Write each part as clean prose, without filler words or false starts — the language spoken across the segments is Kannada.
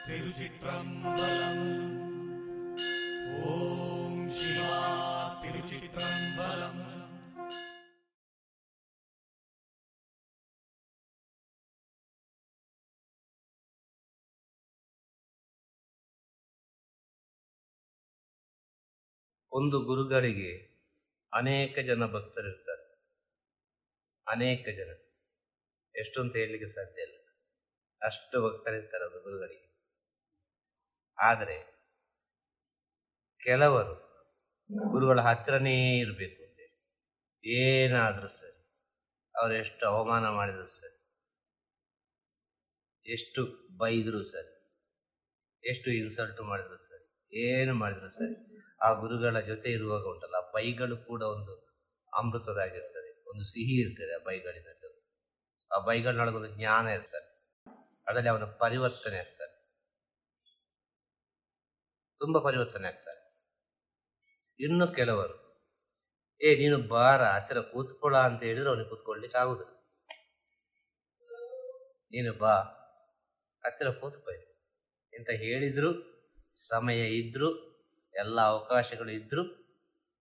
ತಿರುಚಿಟ್ರಂಬಲಂ ಓಂ ಶಿವಾ ತಿರುಚಿಟ್ರಂಬಲಂ. ಒಂದು ಗುರುಗಳಿಗೆ ಅನೇಕ ಜನ ಭಕ್ತರಿರ್ತಾರೆ. ಅನೇಕ ಜನ, ಎಷ್ಟು ಅಂತ ಹೇಳಲಿಕ್ಕೆ ಸಾಧ್ಯ ಇಲ್ಲ, ಅಷ್ಟು ಭಕ್ತರಿರ್ತಾರೆ ಅದು ಗುರುಗಳಿಗೆ. ಆದರೆ ಕೆಲವರು ಗುರುಗಳ ಹತ್ತಿರನೇ ಇರಬೇಕು ಅಂತೇಳಿ, ಏನಾದರೂ ಸರಿ, ಅವರು ಎಷ್ಟು ಅವಮಾನ ಮಾಡಿದರೂ ಸರಿ, ಎಷ್ಟು ಬೈದರೂ ಸರಿ, ಎಷ್ಟು ಇನ್ಸಲ್ಟ್ ಮಾಡಿದ್ರು ಸರಿ, ಏನು ಮಾಡಿದ್ರು ಸರಿ, ಆ ಗುರುಗಳ ಜೊತೆ ಇರುವಾಗ ಉಂಟಲ್ಲ, ಆ ಬೈಗಳು ಕೂಡ ಒಂದು ಅಮೃತದಾಗಿರ್ತದೆ, ಒಂದು ಸಿಹಿ ಇರ್ತದೆ ಆ ಬೈಗಳಿನಲ್ಲಿ. ಆ ಬೈಗಳನ್ನೊಳಗೊಂದು ಜ್ಞಾನ ಇರ್ತದೆ, ಅದರಲ್ಲಿ ಅವನ ಪರಿವರ್ತನೆ ಆಗ್ತಾನೆ, ತುಂಬ ಪರಿವರ್ತನೆ ಆಗ್ತಾನೆ. ಇನ್ನು ಕೆಲವರು ನೀನು ಬಾರ ಹತ್ತಿರ ಕೂತ್ಕೊಳ್ಳ ಅಂತ ಹೇಳಿದ್ರು ಅವನಿಗೆ ಕೂತ್ಕೊಳ್ಲಿಕ್ಕೆ ಆಗುದಿಲ್ಲ. ನೀನು ಬಾ ಹತ್ತಿರ ಕೂತ್ಕೊಳ್ಳಿ ಅಂತ ಹೇಳಿದ್ರು, ಸಮಯ ಇದ್ದರೂ, ಎಲ್ಲ ಅವಕಾಶಗಳು ಇದ್ದರೂ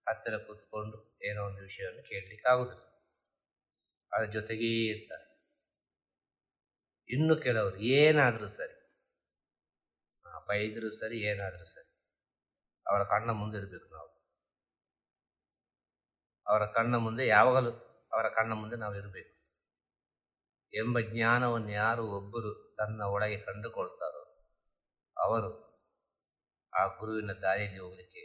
ಹತ್ತಿರ ಕೂತ್ಕೊಂಡು ಏನೋ ಒಂದು ವಿಷಯವನ್ನು ಕೇಳಲಿಕ್ಕೆ ಆಗುದಿಲ್ಲ, ಅದ್ರ ಜೊತೆಗೇ ಇರ್ತಾರೆ. ಇನ್ನು ಕೆಲವರು ಏನಾದರೂ ಸರಿ, ಬೈದರೂ ಸರಿ, ಏನಾದರೂ ಸರಿ, ಅವರ ಕಣ್ಣ ಮುಂದೆ ಇರಬೇಕು ನಾವು. ಅವರ ಕಣ್ಣ ಮುಂದೆ ಯಾವಾಗಲೂ ಅವರ ಕಣ್ಣ ಮುಂದೆ ನಾವು ಇರಬೇಕು ಎಂಬ ಜ್ಞಾನವನ್ನು ಯಾರು ಒಬ್ಬರು ತನ್ನ ಒಳಗೆ ಕಂಡುಕೊಳ್ತಾರೋ ಅವರು ಆ ಗುರುವಿನ ದಾರಿಯಲ್ಲಿ ಹೋಗಲಿಕ್ಕೆ,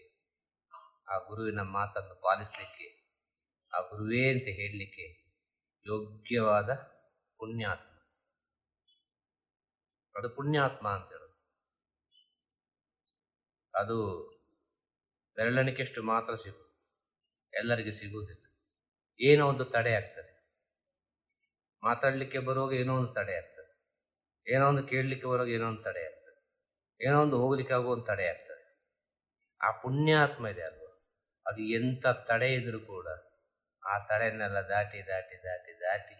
ಆ ಗುರುವಿನ ಮಾತನ್ನು ಪಾಲಿಸಲಿಕ್ಕೆ, ಆ ಗುರುವೇ ಅಂತ ಹೇಳಲಿಕ್ಕೆ ಯೋಗ್ಯವಾದ ಪುಣ್ಯಾತ್ಮ. ಅದು ಪುಣ್ಯಾತ್ಮ ಅಂತ ಹೇಳೋದು. ಅದು ಬೆರಳೆಣಿಕೆಷ್ಟು ಮಾತ್ರ ಸಿಗುವುದು, ಎಲ್ಲರಿಗೆ ಸಿಗುವುದಿಲ್ಲ. ಏನೋ ಒಂದು ತಡೆ ಆಗ್ತದೆ, ಮಾತಾಡಲಿಕ್ಕೆ ಬರುವಾಗ ಏನೋ ಒಂದು ತಡೆ ಆಗ್ತದೆ, ಏನೋ ಒಂದು ಕೇಳಲಿಕ್ಕೆ ಬರುವಾಗ ಏನೋ ಒಂದು ತಡೆ ಆಗ್ತದೆ, ಏನೋ ಒಂದು ಹೋಗ್ಲಿಕ್ಕೆ ಆಗುವ ಒಂದು ತಡೆ ಆಗ್ತದೆ. ಆ ಪುಣ್ಯಾತ್ಮ ಇದೆ ಅಲ್ವ, ಅದು ಎಂಥ ತಡೆ ಇದ್ರೂ ಕೂಡ ಆ ತಡೆಯನ್ನೆಲ್ಲ ದಾಟಿ ದಾಟಿ ದಾಟಿ ದಾಟಿ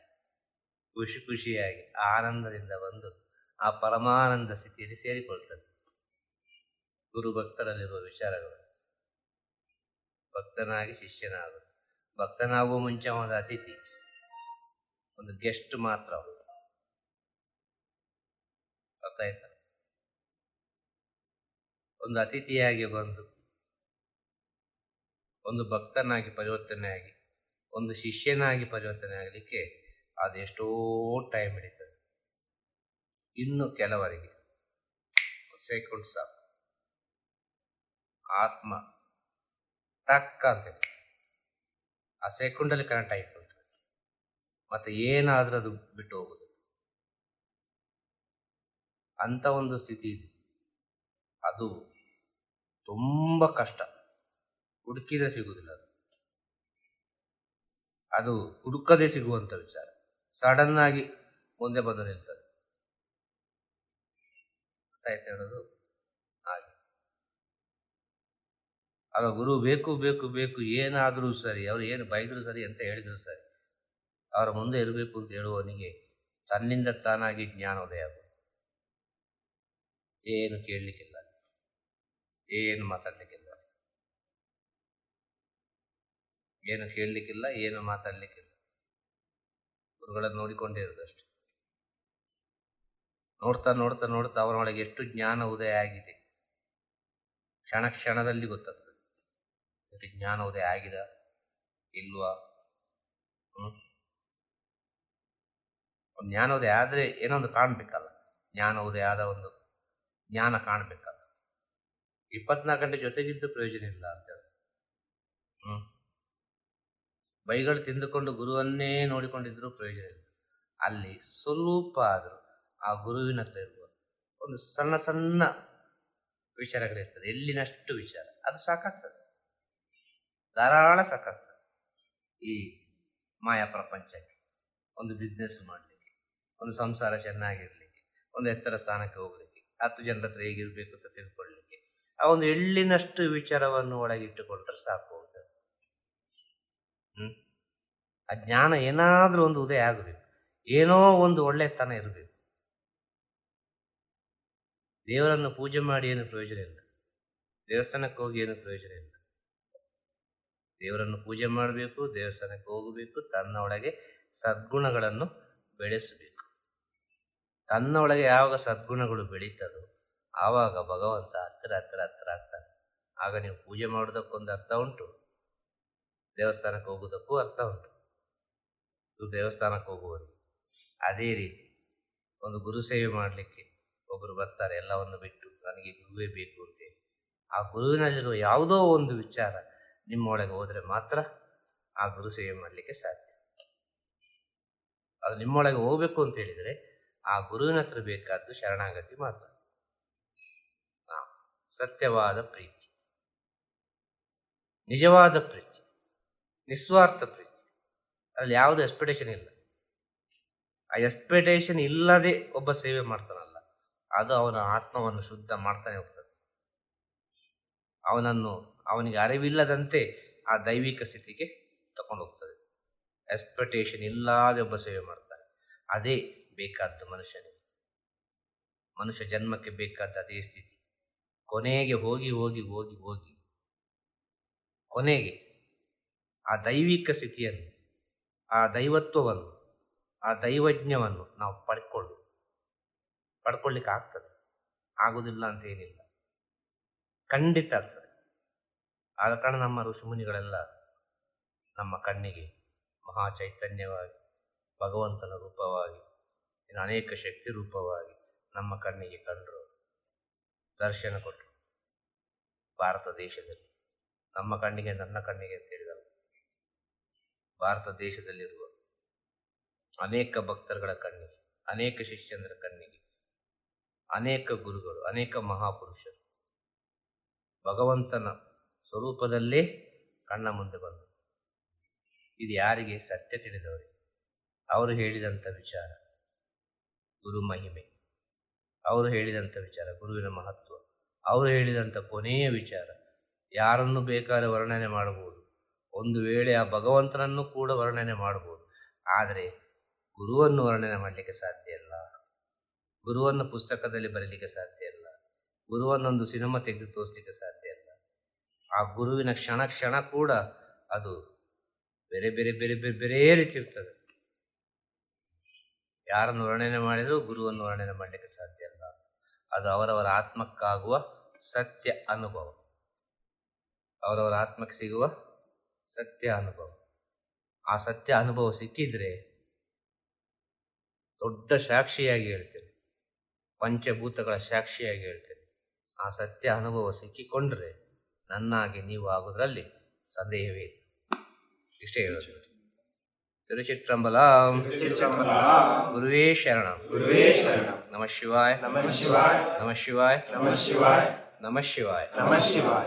ಖುಷಿ ಖುಷಿಯಾಗಿ ಆನಂದದಿಂದ ಬಂದು ಆ ಪರಮಾನಂದ ಸ್ಥಿತಿಯಲ್ಲಿ ಸೇರಿಕೊಳ್ತದೆ. ಗುರು ಭಕ್ತರಲ್ಲಿರುವ ವಿಚಾರಗಳು. ಭಕ್ತನಾಗಿ ಶಿಷ್ಯನಾಗುವುದು. ಭಕ್ತನಾಗುವ ಮುಂಚೆ ಒಂದು ಅತಿಥಿ, ಒಂದು ಗೆಸ್ಟ್ ಮಾತ್ರ. ಗೊತ್ತಾಯ್ತ? ಒಂದು ಅತಿಥಿಯಾಗಿ ಬಂದು ಒಂದು ಭಕ್ತನಾಗಿ ಪರಿವರ್ತನೆಯಾಗಿ ಒಂದು ಶಿಷ್ಯನಾಗಿ ಪರಿವರ್ತನೆ ಆಗಲಿಕ್ಕೆ ಅದೆಷ್ಟೋ ಟೈಮ್ ಹಿಡಿತದೆ. ಇನ್ನು ಕೆಲವರಿಗೆ ಸೆಕೆಂಡ್ ಸಾಕು, ಆತ್ಮ ಟಕ್ ಅಂತೇಳಿ ಆ ಸೆಕೆಂಡಲ್ಲಿ ಕರೆಂಟ್ ಆಗಿಕೊಳ್ತದೆ, ಮತ್ತೆ ಏನಾದರೂ ಅದು ಬಿಟ್ಟು ಹೋಗುದು. ಅಂಥ ಒಂದು ಸ್ಥಿತಿ ಇದೆ. ಅದು ತುಂಬ ಕಷ್ಟ, ಹುಡುಕಿದ್ರೆ ಸಿಗುವುದಿಲ್ಲ. ಅದು ಹುಡುಕದೇ ಸಿಗುವಂಥ ವಿಚಾರ. ಸಡನ್ ಆಗಿ ಮುಂದೆ ಬಂದು ನಿಲ್ತದೆ. ಆಯ್ತು ಹೇಳೋದು ಹಾಗೆ. ಆಗ ಗುರು ಬೇಕು ಬೇಕು ಬೇಕು, ಏನಾದರೂ ಸರಿ, ಅವರು ಏನು ಬೈದರೂ ಸರಿ ಅಂತ ಹೇಳಿದ್ರು ಸರಿ, ಅವರ ಮುಂದೆ ಇರಬೇಕು ಅಂತ ಹೇಳುವವನಿಗೆ ತನ್ನಿಂದ ತಾನಾಗಿ ಜ್ಞಾನೋದಯ ಆಗುವುದು. ಏನು ಕೇಳಲಿಕ್ಕಿಲ್ಲ, ಏನು ಮಾತಾಡಲಿಕ್ಕಿಲ್ಲ, ಏನು ಕೇಳಲಿಕ್ಕಿಲ್ಲ, ಏನು ಮಾತಾಡಲಿಕ್ಕಿಲ್ಲ. ಗುರುಗಳನ್ನು ನೋಡಿಕೊಂಡೇ ಇರೋದಷ್ಟೆ. ನೋಡ್ತಾ ನೋಡ್ತಾ ನೋಡ್ತಾ ಅವನೊಳಗೆ ಎಷ್ಟು ಜ್ಞಾನ ಉದಯ ಆಗಿದೆ ಕ್ಷಣ ಕ್ಷಣದಲ್ಲಿ ಗೊತ್ತಾಗ್ತದೆ. ಜ್ಞಾನ ಉದಯ ಆಗಿದ ಇಲ್ವಾ? ಒಂದು ಜ್ಞಾನ ಉದಯ ಆದರೆ ಏನೋ ಒಂದು ಕಾಣಬೇಕಲ್ಲ. ಜ್ಞಾನ ಉದಯ ಆದ ಒಂದು ಜ್ಞಾನ ಕಾಣಬೇಕಲ್ಲ. 24 ಗಂಟೆ ಜೊತೆಗಿದ್ದು ಪ್ರಯೋಜನ ಇಲ್ಲ ಅಂತ ಹೇಳಿ. ಬೈಗಳು ತಿಂದುಕೊಂಡು ಗುರುವನ್ನೇ ನೋಡಿಕೊಂಡಿದ್ರೂ ಪ್ರಯೋಜನ ಇಲ್ಲ. ಅಲ್ಲಿ ಸ್ವಲ್ಪ ಆದರೂ ಆ ಗುರುವಿನ ಹತ್ರ ಇರುವ ಒಂದು ಸಣ್ಣ ಸಣ್ಣ ವಿಚಾರಗಳಿರ್ತದೆ, ಎಲ್ಲಿನಷ್ಟು ವಿಚಾರ, ಅದು ಸಾಕಾಗ್ತದೆ, ಧಾರಾಳ ಸಾಕಾಗ್ತದೆ. ಈ ಮಾಯಾ ಪ್ರಪಂಚಕ್ಕೆ, ಒಂದು ಬಿಸ್ನೆಸ್ ಮಾಡಲಿಕ್ಕೆ, ಒಂದು ಸಂಸಾರ ಚೆನ್ನಾಗಿರಲಿಕ್ಕೆ, ಒಂದು ಎತ್ತರ ಸ್ಥಾನಕ್ಕೆ ಹೋಗಲಿಕ್ಕೆ, 10 ಜನರ ಹತ್ರ ಹೇಗಿರಬೇಕು ಅಂತ ತಿಳ್ಕೊಳ್ಳಿಕ್ಕೆ, ಆ ಒಂದು ಎಳ್ಳಿನಷ್ಟು ವಿಚಾರವನ್ನು ಒಳಗಿಟ್ಟುಕೊಂಡ್ರೆ ಸಾಕು. ಆ ಜ್ಞಾನ ಏನಾದರೂ ಒಂದು ಉದಯ ಆಗಬೇಕು, ಏನೋ ಒಂದು ಒಳ್ಳೆತನ ಇರಬೇಕು. ದೇವರನ್ನು ಪೂಜೆ ಮಾಡಿ ಏನು ಪ್ರಯೋಜನ ಇಲ್ಲ, ದೇವಸ್ಥಾನಕ್ಕೆ ಹೋಗಿ ಏನು ಪ್ರಯೋಜನ ಇಲ್ಲ. ದೇವರನ್ನು ಪೂಜೆ ಮಾಡಬೇಕು, ದೇವಸ್ಥಾನಕ್ಕೆ ಹೋಗಬೇಕು, ತನ್ನ ಒಳಗೆ ಸದ್ಗುಣಗಳನ್ನು ಬೆಳೆಸಬೇಕು. ತನ್ನ ಒಳಗೆ ಯಾವಾಗ ಸದ್ಗುಣಗಳು ಬೆಳೀತದೋ ಆವಾಗ ಭಗವಂತ ಹತ್ತಿರ ಹತ್ತಿರ ಹತ್ತಿರ ಆಗ್ತಾನೆ. ಆಗ ನೀವು ಪೂಜೆ ಮಾಡೋದಕ್ಕೊಂದು ಅರ್ಥ ಉಂಟು, ದೇವಸ್ಥಾನಕ್ಕೆ ಹೋಗೋದಕ್ಕೂ ಅರ್ಥ ಉಂಟು. ಇದು ದೇವಸ್ಥಾನಕ್ಕೆ ಹೋಗುವವರಿಗೆ. ಅದೇ ರೀತಿ ಒಂದು ಗುರು ಸೇವೆ ಮಾಡಲಿಕ್ಕೆ ಒಬ್ಬರು ಬರ್ತಾರೆ, ಎಲ್ಲವನ್ನು ಬಿಟ್ಟು ನನಗೆ ಗುರುವೇ ಬೇಕು ಅಂತೇಳಿ. ಆ ಗುರುವಿನಲ್ಲಿರುವ ಯಾವುದೋ ಒಂದು ವಿಚಾರ ನಿಮ್ಮೊಳಗೆ ಹೋದರೆ ಮಾತ್ರ ಆ ಗುರು ಸೇವೆ ಮಾಡಲಿಕ್ಕೆ ಸಾಧ್ಯ. ಅದು ನಿಮ್ಮೊಳಗೆ ಹೋಗ್ಬೇಕು ಅಂತ ಹೇಳಿದರೆ ಆ ಗುರುವಿನ ಹತ್ರ ಬೇಕಾದ್ದು ಶರಣಾಗತಿ ಮಾತ್ರ. ಸತ್ಯವಾದ ಪ್ರೀತಿ, ನಿಜವಾದ ಪ್ರೀತಿ, ನಿಸ್ವಾರ್ಥ ಪ್ರೀತಿ. ಅದ್ರಲ್ಲಿ ಯಾವುದೇ ಎಕ್ಸ್ಪೆಕ್ಟೇಷನ್ ಇಲ್ಲ. ಆ ಎಕ್ಸ್ಪೆಕ್ಟೇಷನ್ ಇಲ್ಲದೆ ಒಬ್ಬ ಸೇವೆ ಮಾಡ್ತಾನಲ್ಲ, ಅದು ಅವನ ಆತ್ಮವನ್ನು ಶುದ್ಧ ಮಾಡ್ತಾನೆ ಹೋಗ್ತದೆ. ಅವನಿಗೆ ಅರಿವಿಲ್ಲದಂತೆ ಆ ದೈವಿಕ ಸ್ಥಿತಿಗೆ ತಗೊಂಡು ಹೋಗ್ತದೆ. ಎಕ್ಸ್ಪೆಕ್ಟೇಷನ್ ಇಲ್ಲದೆ ಒಬ್ಬ ಸೇವೆ ಮಾಡ್ತಾನೆ. ಅದೇ ಬೇಕಾದ್ದು ಮನುಷ್ಯನಿಗೆ. ಮನುಷ್ಯ ಜನ್ಮಕ್ಕೆ ಬೇಕಾದ ಅದೇ ಸ್ಥಿತಿ. ಕೊನೆಗೆ ಹೋಗಿ ಹೋಗಿ ಹೋಗಿ ಹೋಗಿ ಕೊನೆಗೆ ಆ ದೈವಿಕ ಸ್ಥಿತಿಯನ್ನು, ಆ ದೈವತ್ವವನ್ನು, ಆ ದೈವಜ್ಞವನ್ನು ನಾವು ಪಡ್ಕೊಳ್ಳಿಕ್ಕೆ ಆಗ್ತದೆ. ಆಗುವುದಿಲ್ಲ ಅಂತ ಏನಿಲ್ಲ, ಖಂಡಿತ ಆಗ್ತದೆ. ಆದ ಕಾರಣ ನಮ್ಮ ಋಷಿಮುನಿಗಳೆಲ್ಲ ನಮ್ಮ ಕಣ್ಣಿಗೆ ಮಹಾ ಚೈತನ್ಯವಾಗಿ, ಭಗವಂತನ ರೂಪವಾಗಿ, ಇನ್ನು ಅನೇಕ ಶಕ್ತಿ ರೂಪವಾಗಿ ನಮ್ಮ ಕಣ್ಣಿಗೆ ಕಂಡರು, ದರ್ಶನ ಕೊಟ್ಟರು. ಭಾರತ ದೇಶದಲ್ಲಿ ನಮ್ಮ ಕಣ್ಣಿಗೆ, ನನ್ನ ಕಣ್ಣಿಗೆ ಅಂತ ಹೇಳಿದರು. ಭಾರತ ದೇಶದಲ್ಲಿರುವ ಅನೇಕ ಭಕ್ತರುಗಳ ಕಣ್ಣಿಗೆ, ಅನೇಕ ಶಿಷ್ಯಂದ್ರ ಕಣ್ಣಿಗೆ, ಅನೇಕ ಗುರುಗಳು, ಅನೇಕ ಮಹಾಪುರುಷರು ಭಗವಂತನ ಸ್ವರೂಪದಲ್ಲೇ ಕಣ್ಣ ಮುಂದೆ ಬಂದರು. ಇದು ಯಾರಿಗೆ? ಸತ್ಯ ತಿಳಿದವರಿಗೆ. ಅವರು ಹೇಳಿದಂಥ ವಿಚಾರ ಗುರು ಮಹಿಮೆ, ಅವರು ಹೇಳಿದಂಥ ವಿಚಾರ ಗುರುವಿನ ಮಹತ್ವ, ಅವರು ಹೇಳಿದಂಥ ಕೊನೆಯ ವಿಚಾರ ಯಾರನ್ನು ಬೇಕಾದ್ರೆ ವರ್ಣನೆ ಮಾಡಬಹುದು. ಒಂದು ವೇಳೆ ಆ ಭಗವಂತನನ್ನು ಕೂಡ ವರ್ಣನೆ ಮಾಡಬಹುದು, ಆದರೆ ಗುರುವನ್ನು ವರ್ಣನೆ ಮಾಡಲಿಕ್ಕೆ ಸಾಧ್ಯ ಇಲ್ಲ. ಗುರುವನ್ನು ಪುಸ್ತಕದಲ್ಲಿ ಬರೀಲಿಕ್ಕೆ ಸಾಧ್ಯ ಇಲ್ಲ. ಗುರುವನ್ನೊಂದು ಸಿನಿಮಾ ತೆಗೆದು ತೋರಿಸಲಿಕ್ಕೆ ಸಾಧ್ಯ ಇಲ್ಲ. ಆ ಗುರುವಿನ ಕ್ಷಣ ಕ್ಷಣ ಕೂಡ ಅದು ಬೇರೆ ಬೇರೆ ಬೇರೆ ಬೇರೆ ಬೇರೆ ರೀತಿ ಇರ್ತದೆ. ಯಾರನ್ನು ವರ್ಣನೆ ಮಾಡಿದರೂ ಗುರುವನ್ನು ವರ್ಣನೆ ಮಾಡಲಿಕ್ಕೆ ಸಾಧ್ಯ ಇಲ್ಲ. ಅದು ಅವರವರ ಆತ್ಮಕ್ಕಾಗುವ ಸತ್ಯ ಅನುಭವ, ಅವರವರ ಆತ್ಮಕ್ಕೆ ಸಿಗುವ ಸತ್ಯ ಅನುಭವ. ಆ ಸತ್ಯ ಅನುಭವ ಸಿಕ್ಕಿದ್ರೆ ದೊಡ್ಡ ಸಾಕ್ಷಿಯಾಗಿ ಹೇಳ್ತೇನೆ, ಪಂಚಭೂತಗಳ ಸಾಕ್ಷಿಯಾಗಿ ಹೇಳ್ತೇನೆ. ಆ ಸತ್ಯ ಅನುಭವ ಸಿಕ್ಕಿಕೊಂಡ್ರೆ ನನ್ನಾಗಿ ನೀವು ಆಗೋದ್ರಲ್ಲಿ ಸಂದೇಹವೇ ಇಲ್ಲ. ಇಷ್ಟೇ ಹೇಳೋದು. ತಿರುಚಿಟ್ರಂಬಲಂ. ಗುರುವೇ ಶರಣಂ. ನಮಃ ಶಿವಾಯ. ನಮಃ ಶಿವಾಯ. ನಮಃ ಶಿವಾಯ. ನಮಃ ಶಿವಾಯ. ನಮಃ ಶಿವಾಯ. ನಮಃ ಶಿವಾಯ.